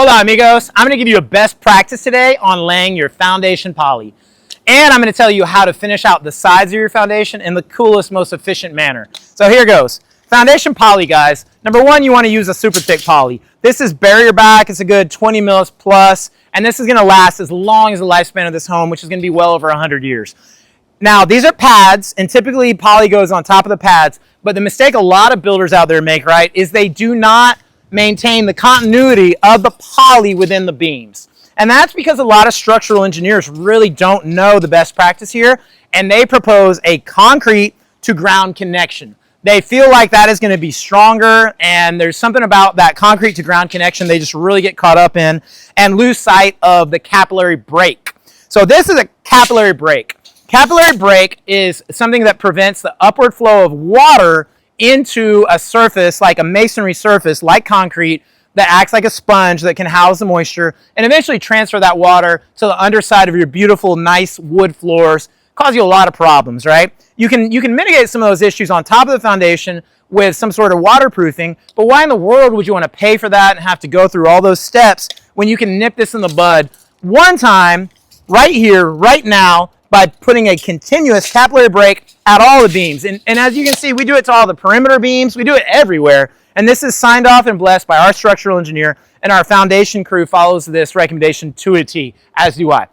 Hold on, amigos. I'm going to give you a best practice today on laying your foundation poly. And I'm going to tell you how to finish out the sides of your foundation in the coolest, most efficient manner. So here goes. Foundation poly, guys. Number one, you want to use a super thick poly. This is barrier back. It's a good 20 mils plus. And this is going to last as long as the lifespan of this home, which is going to be well over 100 years. Now, these are pads, and typically poly goes on top of the pads. But the mistake a lot of builders out there make, right, is they do not maintain the continuity of the poly within the beams. And that's because a lot of structural engineers really don't know the best practice here, and they propose a concrete to ground connection. They feel like that is going to be stronger, and there's something about that concrete to ground connection they just really get caught up in and lose sight of the capillary break. So this is a capillary break. Capillary break is something that prevents the upward flow of water into a surface, like a masonry surface, like concrete, that acts like a sponge that can house the moisture and eventually transfer that water to the underside of your beautiful, nice wood floors. Cause you a lot of problems, right? You can mitigate some of those issues on top of the foundation with some sort of waterproofing, but why in the world would you want to pay for that and have to go through all those steps when you can nip this in the bud one time, right here, right now, by putting a continuous capillary break at all the beams. And as you can see, we do it to all the perimeter beams. We do it everywhere. And this is signed off and blessed by our structural engineer, and our foundation crew follows this recommendation to a T, as do I.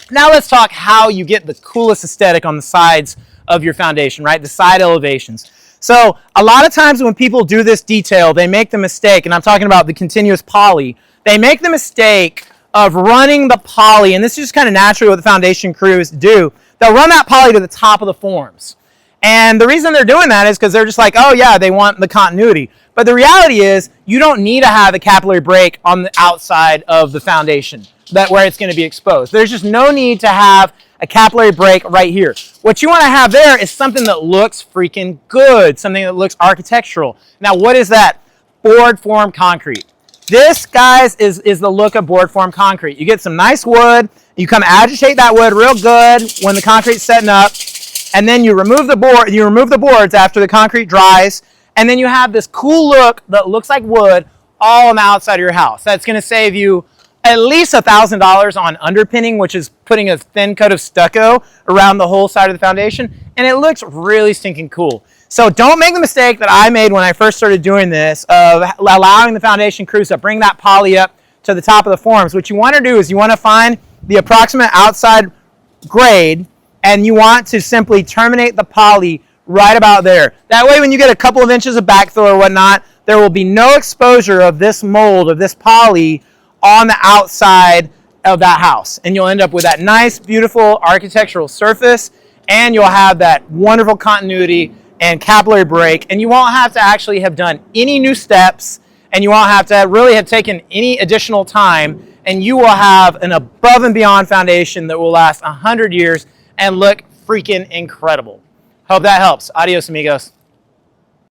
Now let's talk how you get the coolest aesthetic on the sides of your foundation, right? The side elevations. So a lot of times when people do this detail, they make the mistake, and I'm talking about the continuous poly, they make the mistake of running the poly, and this is just kind of naturally what the foundation crews do. They'll run that poly to the top of the forms. And the reason they're doing that is because they're just like, oh yeah, they want the continuity. But the reality is, you don't need to have a capillary break on the outside of the foundation where it's going to be exposed. There's just no need to have a capillary break right here. What you want to have there is something that looks freaking good, something that looks architectural. Now, what is that? Board form concrete. This, guys, is the look of board form concrete. You get some nice wood, you come agitate that wood real good when the concrete's setting up, and then you remove the boards after the concrete dries, and then you have this cool look that looks like wood all on the outside of your house. That's going to save you at least $1,000 on underpinning, which is putting a thin coat of stucco around the whole side of the foundation, and it looks really stinking cool. So don't make the mistake that I made when I first started doing this of allowing the foundation crews to bring that poly up to the top of the forms. What you want to do is you want to find the approximate outside grade, and you want to simply terminate the poly right about there. That way, when you get a couple of inches of backfill or whatnot, there will be no exposure of this mold, of this poly, on the outside of that house. And you'll end up with that nice, beautiful architectural surface, and you'll have that wonderful continuity and capillary break, and you won't have to actually have done any new steps, and you won't have to really have taken any additional time, and you will have an above and beyond foundation that will last 100 years and look freaking incredible. Hope that helps. Adios, amigos.